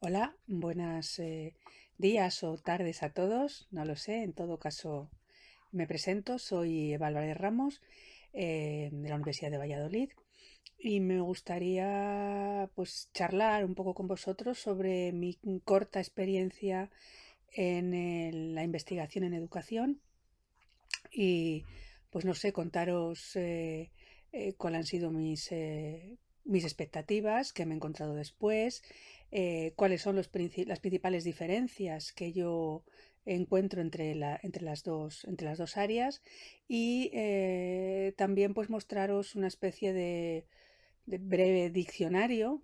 Hola, buenos días o tardes a todos, no lo sé, en todo caso me presento, soy Eva Álvarez Ramos de la Universidad de Valladolid y me gustaría pues charlar un poco con vosotros sobre mi corta experiencia en la investigación en educación y pues no sé, contaros cuáles han sido mis expectativas, qué me he encontrado después, cuáles son las principales diferencias que yo encuentro entre las dos áreas y también pues mostraros una especie de breve diccionario,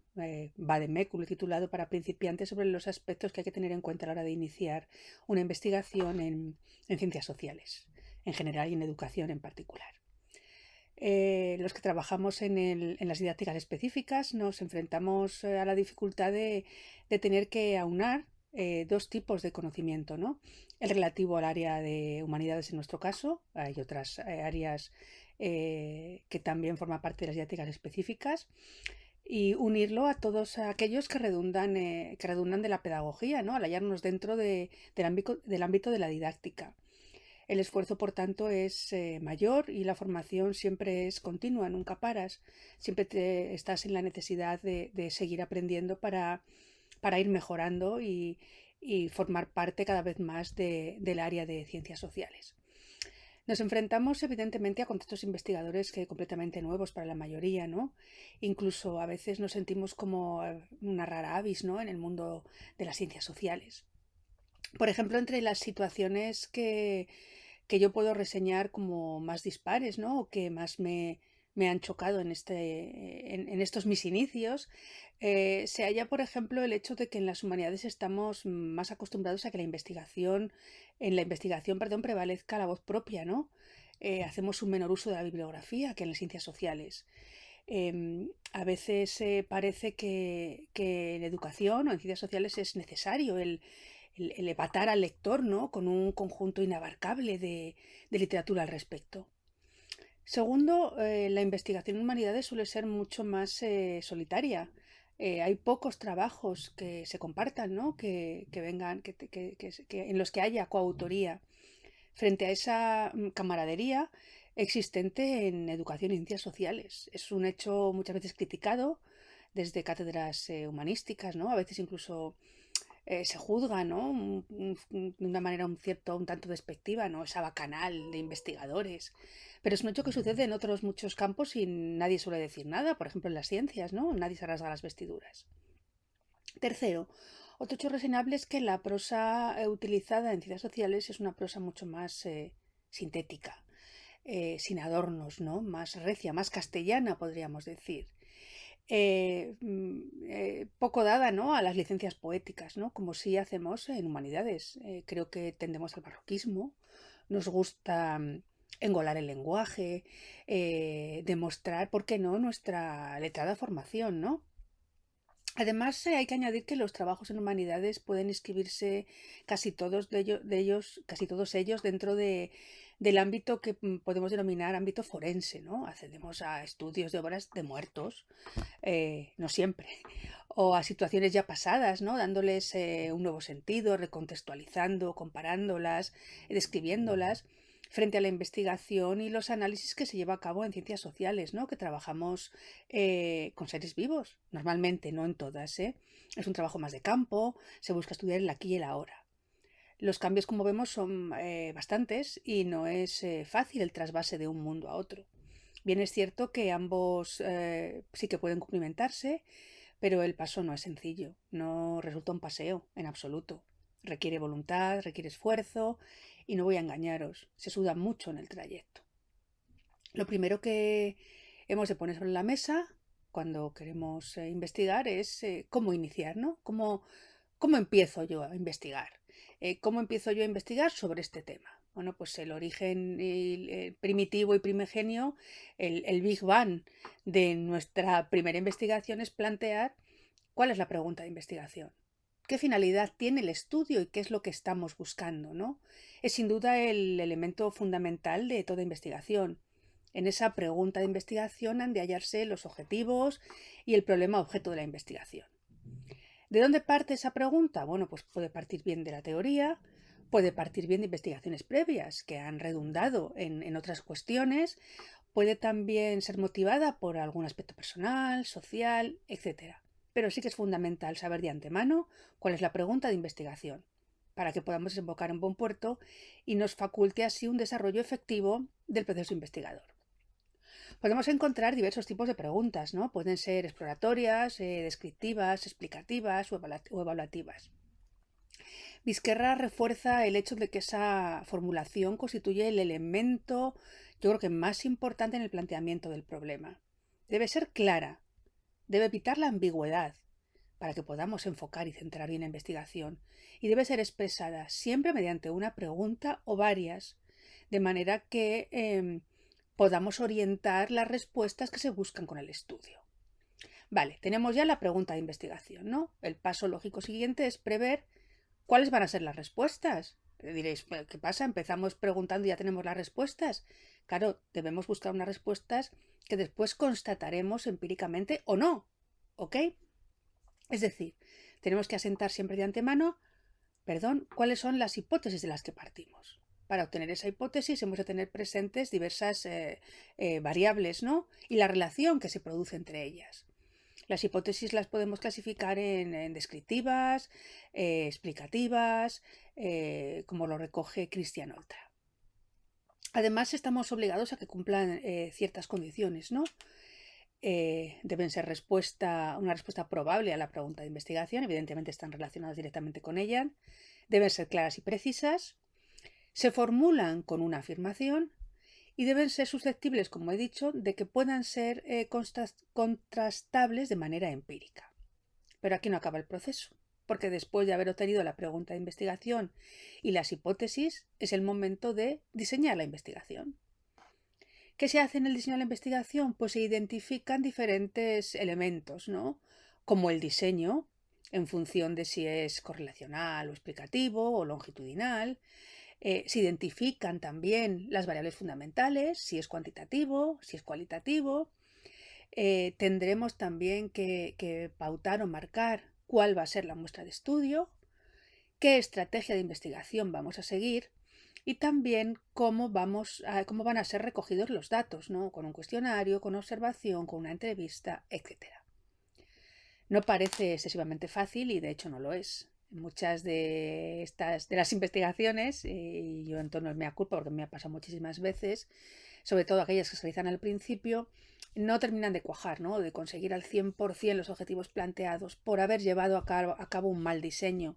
vademecum titulado para principiantes sobre los aspectos que hay que tener en cuenta a la hora de iniciar una investigación en ciencias sociales en general y en educación en particular. Los que trabajamos en las didácticas específicas nos enfrentamos a la dificultad de tener que aunar dos tipos de conocimiento, ¿no? El relativo al área de humanidades en nuestro caso, hay otras áreas que también forman parte de las didácticas específicas, y unirlo a todos aquellos que redundan de la pedagogía, ¿no? Al hallarnos dentro del ámbito de la didáctica. El esfuerzo, por tanto, es mayor y la formación siempre es continua, nunca paras. Siempre estás en la necesidad de seguir aprendiendo para ir mejorando y formar parte cada vez más del área de ciencias sociales. Nos enfrentamos evidentemente a contextos investigadores que completamente nuevos para la mayoría, ¿no? Incluso a veces nos sentimos como una rara avis, ¿no? En el mundo de las ciencias sociales. Por ejemplo, entre las situaciones que yo puedo reseñar como más dispares, ¿no? O que más me han chocado en estos mis inicios, se halla, por ejemplo, el hecho de que en las humanidades estamos más acostumbrados a que en la investigación, perdón, prevalezca la voz propia, ¿no? Hacemos un menor uso de la bibliografía que en las ciencias sociales. A veces parece que en educación o en ciencias sociales es necesario el epatar al lector, ¿no? Con un conjunto inabarcable de literatura al respecto. Segundo, la investigación en humanidades suele ser mucho más solitaria. Hay pocos trabajos que se compartan, ¿no? Que vengan, en los que haya coautoría. Frente a esa camaradería existente en educación y ciencias sociales. Es un hecho muchas veces criticado desde cátedras humanísticas, ¿no? A veces incluso se juzga, ¿no? De una manera un tanto despectiva, ¿no? Esa bacanal de investigadores. Pero es un hecho que sucede en otros muchos campos y nadie suele decir nada, por ejemplo en las ciencias, ¿no? Nadie se rasga las vestiduras. Tercero, otro hecho reseñable es que la prosa utilizada en ciencias sociales es una prosa mucho más sintética, sin adornos, ¿no? Más recia, más castellana, podríamos decir. Poco dada, ¿no? A las licencias poéticas, ¿no? Como sí hacemos en humanidades. Creo que tendemos al barroquismo, nos gusta engolar el lenguaje, demostrar, ¿por qué no?, nuestra letrada formación, ¿no? Además, hay que añadir que los trabajos en humanidades pueden inscribirse casi todos ellos dentro del ámbito que podemos denominar ámbito forense, ¿no? Accedemos a estudios de obras de muertos, no siempre, o a situaciones ya pasadas, ¿no? Dándoles un nuevo sentido, recontextualizando, comparándolas, describiéndolas, frente a la investigación y los análisis que se lleva a cabo en ciencias sociales, ¿no? Que trabajamos con seres vivos, normalmente, no en todas, ¿eh? Es un trabajo más de campo, se busca estudiar el aquí y el ahora. Los cambios, como vemos, son bastantes y no es fácil el trasvase de un mundo a otro. Bien es cierto que ambos sí que pueden cumplimentarse, pero el paso no es sencillo, no resulta un paseo en absoluto. Requiere voluntad, requiere esfuerzo y no voy a engañaros, se suda mucho en el trayecto. Lo primero que hemos de poner sobre la mesa cuando queremos investigar es cómo iniciar, ¿no? ¿Cómo empiezo yo a investigar? ¿Cómo empiezo yo a investigar sobre este tema? Bueno, pues el origen primitivo y primigenio, el Big Bang de nuestra primera investigación es plantear cuál es la pregunta de investigación. ¿Qué finalidad tiene el estudio y qué es lo que estamos buscando, ¿no? Es sin duda el elemento fundamental de toda investigación. En esa pregunta de investigación han de hallarse los objetivos y el problema objeto de la investigación. ¿De dónde parte esa pregunta? Bueno, pues puede partir bien de la teoría, puede partir bien de investigaciones previas que han redundado en otras cuestiones, puede también ser motivada por algún aspecto personal, social, etcétera. Pero sí que es fundamental saber de antemano cuál es la pregunta de investigación, para que podamos desembocar en buen puerto y nos faculte así un desarrollo efectivo del proceso investigador. Podemos encontrar diversos tipos de preguntas, ¿no? Pueden ser exploratorias, descriptivas, explicativas o evaluativas. Vizquerra refuerza el hecho de que esa formulación constituye el elemento, yo creo que más importante en el planteamiento del problema. Debe ser clara, debe evitar la ambigüedad para que podamos enfocar y centrar bien la investigación, y debe ser expresada siempre mediante una pregunta o varias, de manera que podamos orientar las respuestas que se buscan con el estudio. Vale, tenemos ya la pregunta de investigación, ¿no? El paso lógico siguiente es prever cuáles van a ser las respuestas. Diréis, ¿qué pasa? Empezamos preguntando y ya tenemos las respuestas. Claro, debemos buscar unas respuestas que después constataremos empíricamente o no, ¿ok? Es decir, tenemos que asentar siempre de antemano, cuáles son las hipótesis de las que partimos. Para obtener esa hipótesis hemos de tener presentes diversas variables, ¿no? Y la relación que se produce entre ellas. Las hipótesis las podemos clasificar en descriptivas, explicativas, como lo recoge Christian Oltra. Además, estamos obligados a que cumplan ciertas condiciones, ¿no? Deben ser una respuesta probable a la pregunta de investigación, evidentemente están relacionadas directamente con ella, deben ser claras y precisas, se formulan con una afirmación y deben ser susceptibles, como he dicho, de que puedan ser contrastables de manera empírica. Pero aquí no acaba el proceso, porque después de haber obtenido la pregunta de investigación y las hipótesis, es el momento de diseñar la investigación. ¿Qué se hace en el diseño de la investigación? Pues se identifican diferentes elementos, ¿no? Como el diseño, en función de si es correlacional o explicativo o longitudinal. Se identifican también las variables fundamentales, si es cuantitativo, si es cualitativo. Tendremos también que pautar o marcar cuál va a ser la muestra de estudio, qué estrategia de investigación vamos a seguir y también cómo van a ser recogidos los datos, ¿no? Con un cuestionario, con observación, con una entrevista, etc. No parece excesivamente fácil y de hecho no lo es. Muchas de las investigaciones, y yo en torno a mea culpa porque me ha pasado muchísimas veces, sobre todo aquellas que se realizan al principio, no terminan de cuajar, ¿no? De conseguir al 100% los objetivos planteados por haber llevado a cabo un mal diseño.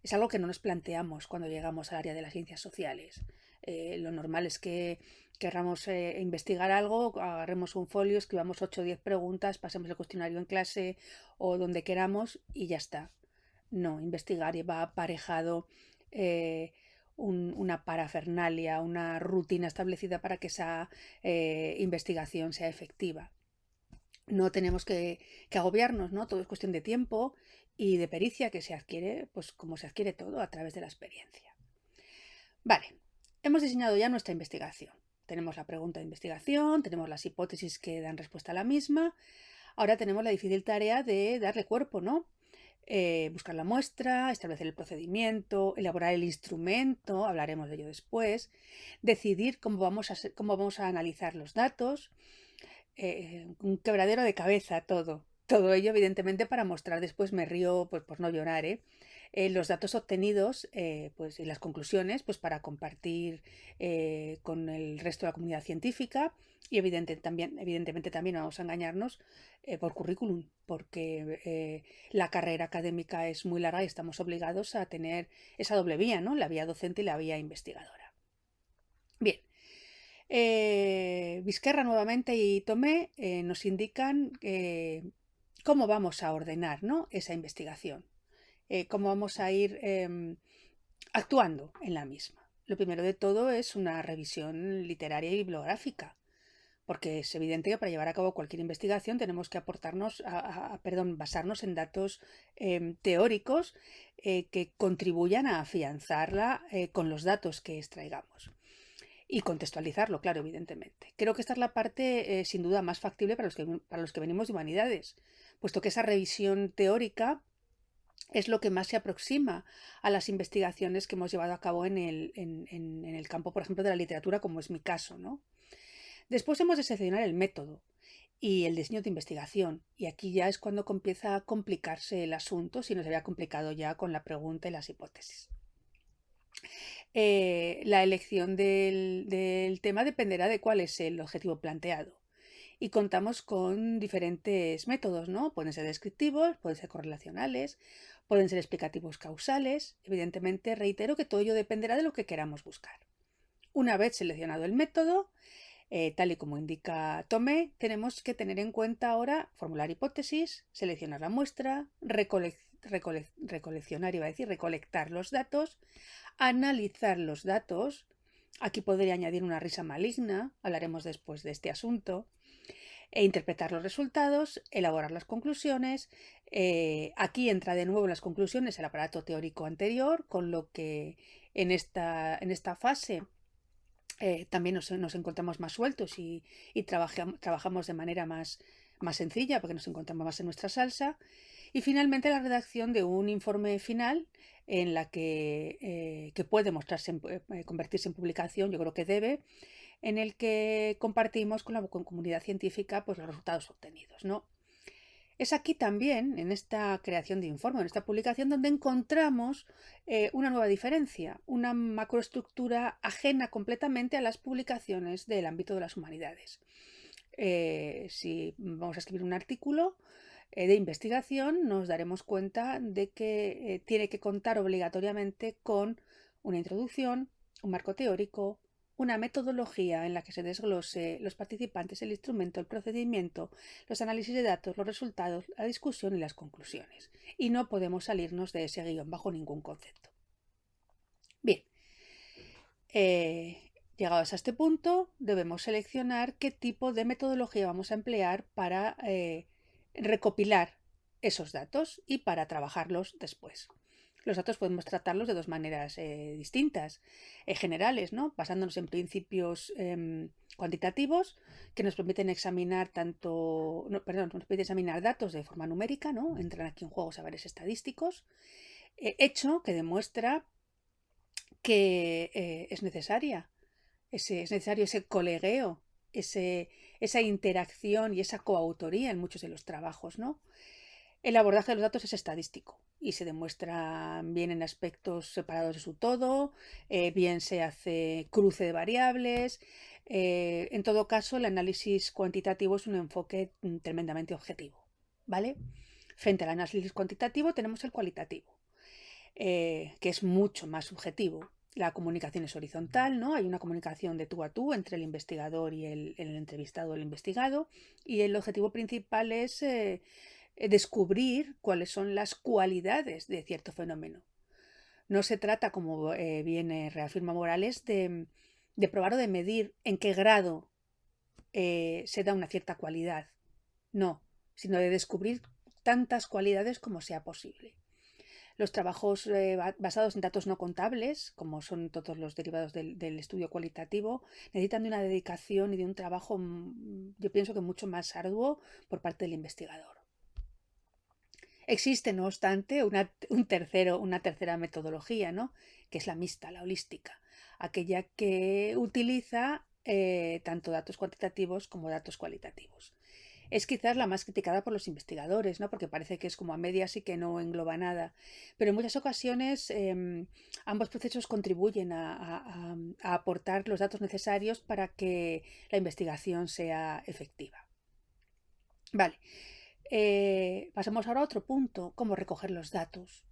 Es algo que no nos planteamos cuando llegamos al área de las ciencias sociales. Lo normal es que querramos investigar algo, agarremos un folio, escribamos 8 o 10 preguntas, pasemos el cuestionario en clase o donde queramos y ya está. No, investigar va aparejado una parafernalia, una rutina establecida para que esa investigación sea efectiva. No tenemos que agobiarnos, ¿no? Todo es cuestión de tiempo y de pericia que se adquiere, pues como se adquiere todo, a través de la experiencia. Vale, hemos diseñado ya nuestra investigación. Tenemos la pregunta de investigación, tenemos las hipótesis que dan respuesta a la misma. Ahora tenemos la difícil tarea de darle cuerpo, ¿no? Buscar la muestra, establecer el procedimiento, elaborar el instrumento, hablaremos de ello después, decidir cómo vamos a analizar los datos, un quebradero de cabeza todo. Todo ello, evidentemente, para mostrar después, me río pues, por no llorar, los datos obtenidos pues, y las conclusiones pues, para compartir con el resto de la comunidad científica y evidentemente también no vamos a engañarnos por currículum, porque la carrera académica es muy larga y estamos obligados a tener esa doble vía, ¿no? La vía docente y la vía investigadora. Bien. Vizquerra nuevamente y Tomé nos indican cómo vamos a ordenar, ¿no? Esa investigación, cómo vamos a ir actuando en la misma. Lo primero de todo es una revisión literaria y bibliográfica, porque es evidente que para llevar a cabo cualquier investigación tenemos que basarnos en datos teóricos que contribuyan a afianzarla con los datos que extraigamos. Y contextualizarlo, claro, evidentemente. Creo que esta es la parte sin duda más factible para los que venimos de humanidades, puesto que esa revisión teórica es lo que más se aproxima a las investigaciones que hemos llevado a cabo en el campo, por ejemplo, de la literatura, como es mi caso, ¿no? Después hemos de seleccionar el método y el diseño de investigación. Y aquí ya es cuando empieza a complicarse el asunto, si no se había complicado ya con la pregunta y las hipótesis. La elección del tema dependerá de cuál es el objetivo planteado. Y contamos con diferentes métodos, ¿no? Pueden ser descriptivos, pueden ser correlacionales, pueden ser explicativos causales. Evidentemente, reitero que todo ello dependerá de lo que queramos buscar. Una vez seleccionado el método, tal y como indica Tomé, tenemos que tener en cuenta ahora formular hipótesis, seleccionar la muestra, recolectar los datos, analizar los datos. Aquí podría añadir una risa maligna, hablaremos después de este asunto, e interpretar los resultados, elaborar las conclusiones. Aquí entra de nuevo en las conclusiones el aparato teórico anterior, con lo que en esta fase también nos encontramos más sueltos y trabajamos de manera más sencilla porque nos encontramos más en nuestra salsa. Y finalmente la redacción de un informe final en la que puede convertirse en publicación, yo creo que debe, en el que compartimos con la comunidad científica pues, los resultados obtenidos, ¿no? Es aquí también, en esta creación de informe, en esta publicación, donde encontramos una nueva diferencia, una macroestructura ajena completamente a las publicaciones del ámbito de las humanidades. Si vamos a escribir un artículo de investigación, nos daremos cuenta de que tiene que contar obligatoriamente con una introducción, un marco teórico, una metodología en la que se desglose los participantes, el instrumento, el procedimiento, los análisis de datos, los resultados, la discusión y las conclusiones. Y no podemos salirnos de ese guión bajo ningún concepto. Bien, llegados a este punto, debemos seleccionar qué tipo de metodología vamos a emplear para recopilar esos datos y para trabajarlos después. Los datos podemos tratarlos de dos maneras distintas, generales, ¿no? Basándonos en principios cuantitativos que nos permiten examinar nos permiten examinar datos de forma numérica, ¿no? Entran aquí en juego saberes estadísticos, hecho que demuestra que es necesario ese colegueo, esa interacción y esa coautoría en muchos de los trabajos, ¿no? El abordaje de los datos es estadístico y se demuestra bien en aspectos separados de su todo, bien se hace cruce de variables. En todo caso, el análisis cuantitativo es un enfoque tremendamente objetivo, ¿vale? Frente al análisis cuantitativo tenemos el cualitativo, que es mucho más subjetivo. La comunicación es horizontal, ¿no? Hay una comunicación de tú a tú entre el investigador y el entrevistado o el investigado, y el objetivo principal es descubrir cuáles son las cualidades de cierto fenómeno. No se trata, como bien reafirma Morales, de probar o de medir en qué grado se da una cierta cualidad. No, sino de descubrir tantas cualidades como sea posible. Los trabajos basados en datos no contables, como son todos los derivados del estudio cualitativo, necesitan de una dedicación y de un trabajo, yo pienso que mucho más arduo por parte del investigador. Existe, no obstante, una tercera metodología, ¿no? Que es la mixta, la holística, aquella que utiliza tanto datos cuantitativos como datos cualitativos. Es quizás la más criticada por los investigadores, ¿no? Porque parece que es como a medias y que no engloba nada. Pero en muchas ocasiones ambos procesos contribuyen a aportar los datos necesarios para que la investigación sea efectiva. Vale. Pasamos ahora a otro punto, cómo recoger los datos.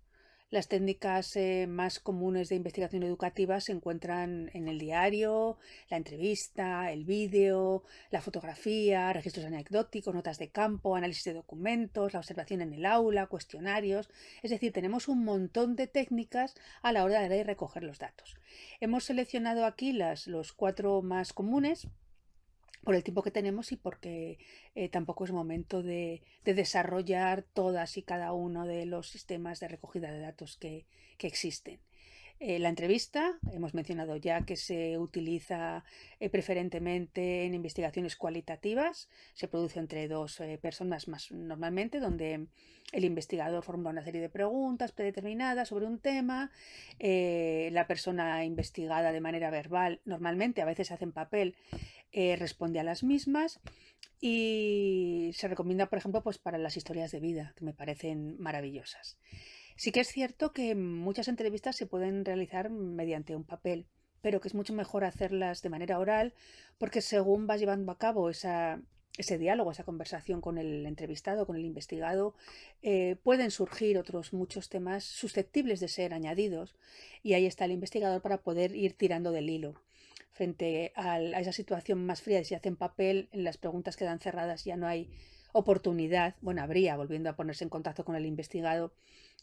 Las técnicas más comunes de investigación educativa se encuentran en el diario, la entrevista, el vídeo, la fotografía, registros anecdóticos, notas de campo, análisis de documentos, la observación en el aula, cuestionarios. Es decir, tenemos un montón de técnicas a la hora de recoger los datos. Hemos seleccionado aquí los 4 más comunes por el tiempo que tenemos y porque tampoco es momento de desarrollar todas y cada uno de los sistemas de recogida de datos que existen. La entrevista, hemos mencionado ya que se utiliza preferentemente en investigaciones cualitativas, se produce entre dos personas más normalmente, donde el investigador formula una serie de preguntas predeterminadas sobre un tema, la persona investigada de manera verbal, normalmente a veces hace en papel, responde a las mismas y se recomienda, por ejemplo, pues para las historias de vida, que me parecen maravillosas. Sí que es cierto que muchas entrevistas se pueden realizar mediante un papel, pero que es mucho mejor hacerlas de manera oral, porque según vas llevando a cabo ese diálogo, esa conversación con el entrevistado, con el investigado, pueden surgir otros muchos temas susceptibles de ser añadidos, y ahí está el investigador para poder ir tirando del hilo. Frente a esa situación más fría, de si hacen papel, en las preguntas quedan cerradas, ya no hay oportunidad, bueno, habría, volviendo a ponerse en contacto con el investigado,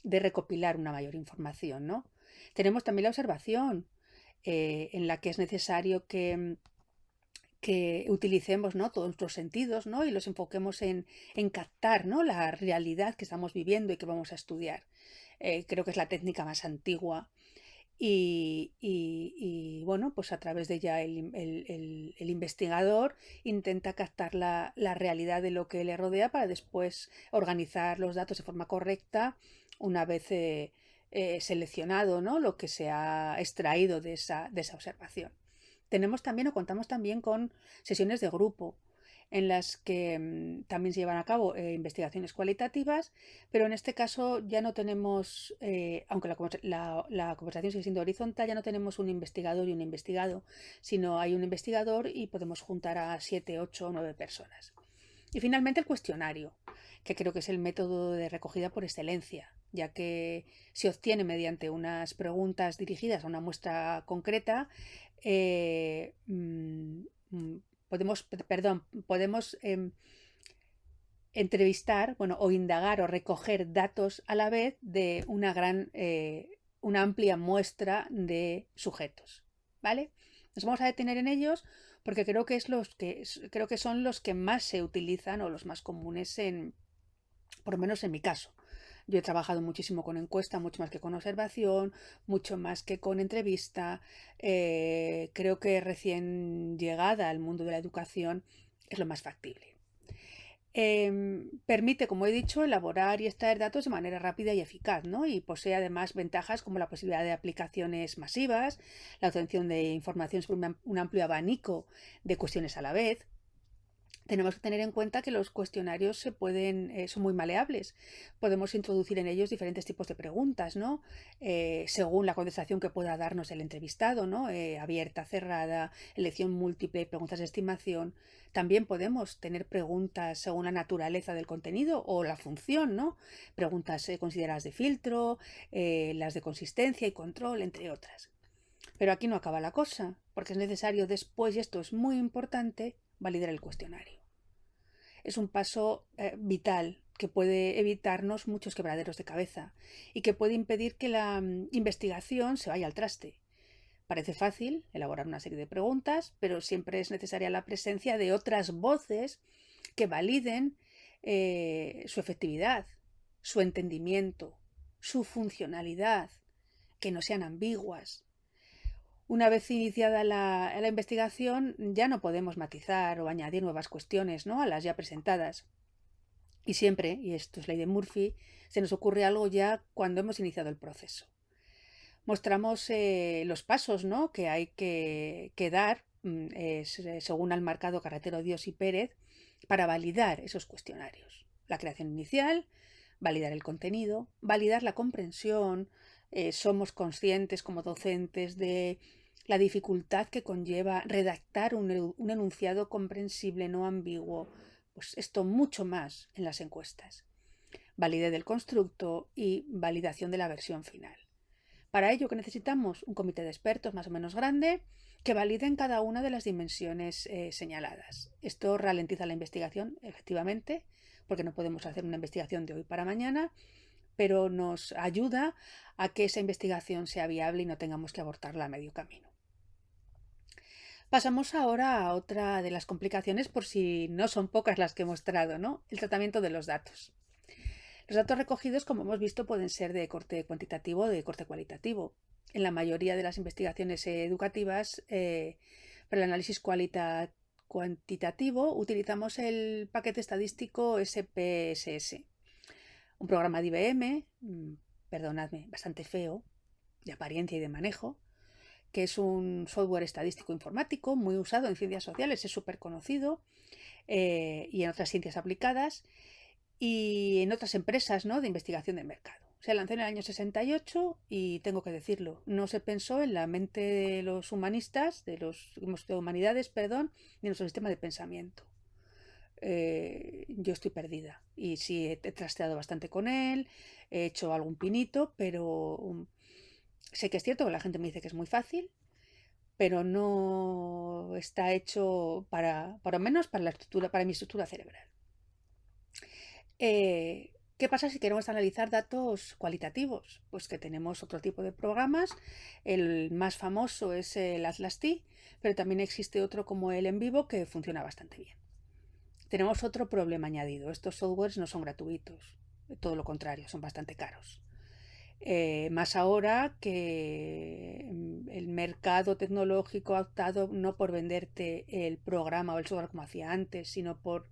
de recopilar una mayor información, ¿no? Tenemos también la observación, en la que es necesario que utilicemos, ¿no?, todos nuestros sentidos, ¿no?, y los enfoquemos en captar, ¿no?, la realidad que estamos viviendo y que vamos a estudiar. Creo que es la técnica más antigua y, bueno, pues a través de ella el investigador intenta captar la realidad de lo que le rodea para después organizar los datos de forma correcta una vez seleccionado, ¿no?, lo que se ha extraído de esa observación. Tenemos también o contamos también con sesiones de grupo en las que también se llevan a cabo investigaciones cualitativas, pero en este caso ya no tenemos, aunque la conversación sigue siendo horizontal, ya no tenemos un investigador y un investigado, sino hay un investigador y podemos juntar a 7, 8 o 9 personas. Y finalmente el cuestionario, que creo que es el método de recogida por excelencia, ya que se obtiene mediante unas preguntas dirigidas a una muestra concreta. eh, mm, mm, podemos entrevistar, bueno, o indagar o recoger datos a la vez de una amplia muestra de sujetos, ¿vale? Nos vamos a detener en ellos porque creo que son los que más se utilizan o los más comunes por lo menos en mi caso. Yo he trabajado muchísimo con encuesta, mucho más que con observación, mucho más que con entrevista. Creo que recién llegada al mundo de la educación es lo más factible. Permite, como he dicho, elaborar y extraer datos de manera rápida y eficaz, ¿no? Y posee además ventajas como la posibilidad de aplicaciones masivas, la obtención de información sobre un amplio abanico de cuestiones a la vez. Tenemos que tener en cuenta que los cuestionarios son muy maleables. Podemos introducir en ellos diferentes tipos de preguntas, ¿no? Según la contestación que pueda darnos el entrevistado, ¿no? Abierta, cerrada, elección múltiple, preguntas de estimación. También podemos tener preguntas según la naturaleza del contenido o la función, ¿no? Preguntas consideradas de filtro, las de consistencia y control, entre otras. Pero aquí no acaba la cosa, porque es necesario después, y esto es muy importante, validar el cuestionario. Es un paso vital que puede evitarnos muchos quebraderos de cabeza y que puede impedir que la investigación se vaya al traste. Parece fácil elaborar una serie de preguntas, pero siempre es necesaria la presencia de otras voces que validen su efectividad, su entendimiento, su funcionalidad, que no sean ambiguas. Una vez iniciada la investigación, ya no podemos matizar o añadir nuevas cuestiones, ¿no?, a las ya presentadas. Y siempre, y esto es ley de Murphy, se nos ocurre algo ya cuando hemos iniciado el proceso. Mostramos los pasos, ¿no?, que hay que dar, según han marcado Carretero, Dios y Pérez, para validar esos cuestionarios. La creación inicial, validar el contenido, validar la comprensión. Somos conscientes como docentes de la dificultad que conlleva redactar un enunciado comprensible, no ambiguo. Pues esto mucho más en las encuestas. Validez del constructo y validación de la versión final. Para ello, ¿qué necesitamos? Un comité de expertos más o menos grande que validen cada una de las dimensiones señaladas. Esto ralentiza la investigación, efectivamente, porque no podemos hacer una investigación de hoy para mañana, pero nos ayuda a que esa investigación sea viable y no tengamos que abortarla a medio camino. Pasamos ahora a otra de las complicaciones, por si no son pocas las que he mostrado, ¿no? El tratamiento de los datos. Los datos recogidos, como hemos visto, pueden ser de corte cuantitativo o de corte cualitativo. en la mayoría de las investigaciones educativas, para el análisis cuantitativo utilizamos el paquete estadístico SPSS, un programa de IBM, perdonadme, bastante feo, de apariencia y de manejo, que es un software estadístico informático muy usado en ciencias sociales, es súper conocido, y en otras ciencias aplicadas y en otras empresas, ¿no?, de investigación de mercado. Se lanzó en el año 68 y tengo que decirlo, no se pensó en la mente de los humanistas, de humanidades, perdón, ni en nuestro sistema de pensamiento. Yo estoy perdida y sí he trasteado bastante con él, he hecho algún pinito, pero sé que es cierto que la gente me dice que es muy fácil, pero no está hecho para menos para la estructura, para mi estructura cerebral. ¿Qué pasa si queremos analizar datos cualitativos? Pues que tenemos otro tipo de programas. El más famoso es el Atlas-T, pero también existe otro como el EnVivo que funciona bastante bien. Tenemos otro problema añadido. Estos softwares no son gratuitos, todo lo contrario, son bastante caros. Más ahora que el mercado tecnológico ha optado no por venderte el programa o el software como hacía antes, sino por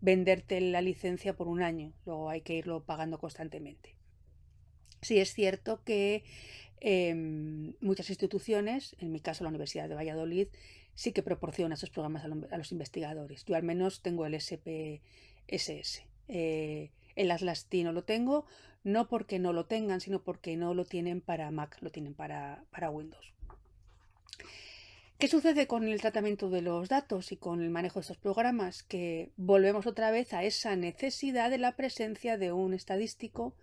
venderte la licencia por un año. Luego hay que irlo pagando constantemente. Sí es cierto que muchas instituciones, en mi caso la Universidad de Valladolid, sí que proporciona esos programas a los investigadores. Yo al menos tengo el SPSS. El Atlas-T no lo tengo, no porque no lo tengan, sino porque no lo tienen para Mac, lo tienen para Windows. ¿Qué sucede con el tratamiento de los datos y con el manejo de estos programas? Que volvemos otra vez a esa necesidad de la presencia de un estadístico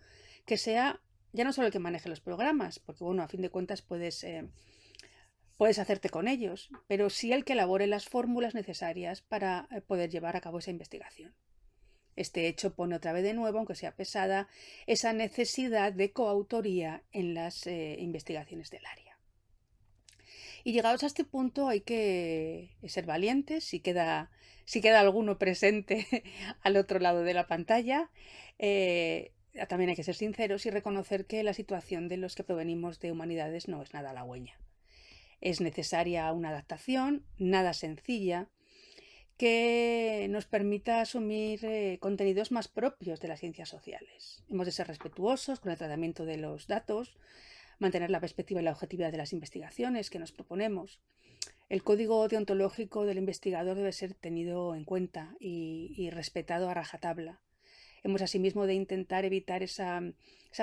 que sea ya no solo el que maneje los programas, porque bueno, a fin de cuentas puedes hacerte con ellos, pero sí el que elabore las fórmulas necesarias para poder llevar a cabo esa investigación. Este hecho pone otra vez de nuevo, aunque sea pesada, esa necesidad de coautoría en las investigaciones del área. Y llegados a este punto hay que ser valientes, si queda alguno presente al otro lado de la pantalla. También hay que ser sinceros y reconocer que la situación de los que provenimos de humanidades no es nada halagüeña. Es necesaria una adaptación, nada sencilla, que nos permita asumir contenidos más propios de las ciencias sociales. Hemos de ser respetuosos con el tratamiento de los datos, mantener la perspectiva y la objetividad de las investigaciones que nos proponemos. El código deontológico del investigador debe ser tenido en cuenta y respetado a rajatabla. Hemos asimismo de intentar evitar esa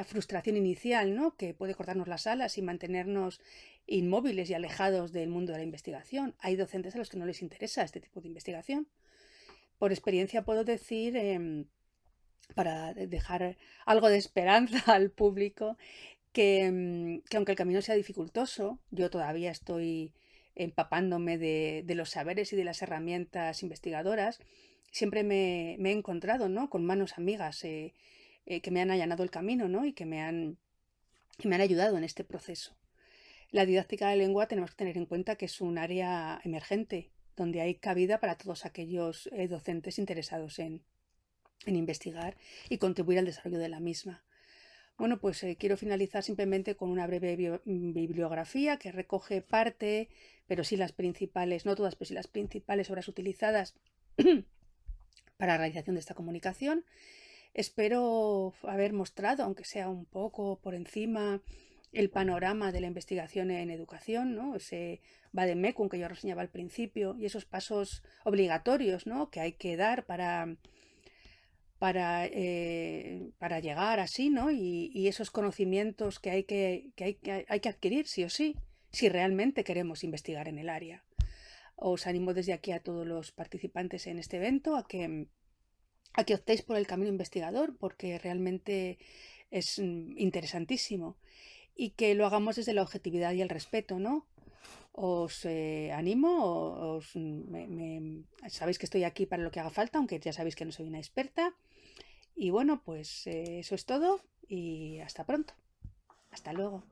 frustración inicial, ¿no?, que puede cortarnos las alas y mantenernos inmóviles y alejados del mundo de la investigación. Hay docentes a los que no les interesa este tipo de investigación. Por experiencia puedo decir, para dejar algo de esperanza al público, que aunque el camino sea dificultoso, yo todavía estoy empapándome de los saberes y de las herramientas investigadoras, siempre me he encontrado, ¿no?, con manos amigas que me han allanado el camino, ¿no?, y que me han ayudado en este proceso. La didáctica de lengua tenemos que tener en cuenta que es un área emergente, donde hay cabida para todos aquellos docentes interesados en investigar y contribuir al desarrollo de la misma. Bueno, pues quiero finalizar simplemente con una breve bibliografía que recoge parte, pero sí las principales, no todas, pero sí las principales obras utilizadas para la realización de esta comunicación. Espero haber mostrado, aunque sea un poco por encima, el panorama de la investigación en educación, ¿no?, ese vademecum que yo reseñaba al principio y esos pasos obligatorios, ¿no?, que hay que dar para llegar así, ¿no?, y esos conocimientos que hay que adquirir sí o sí, si realmente queremos investigar en el área. Os animo desde aquí a todos los participantes en este evento a que optéis por el camino investigador, porque realmente es interesantísimo, y que lo hagamos desde la objetividad y el respeto, ¿no? Os animo, sabéis que estoy aquí para lo que haga falta, aunque ya sabéis que no soy una experta. Y bueno, pues eso es todo y hasta pronto. Hasta luego.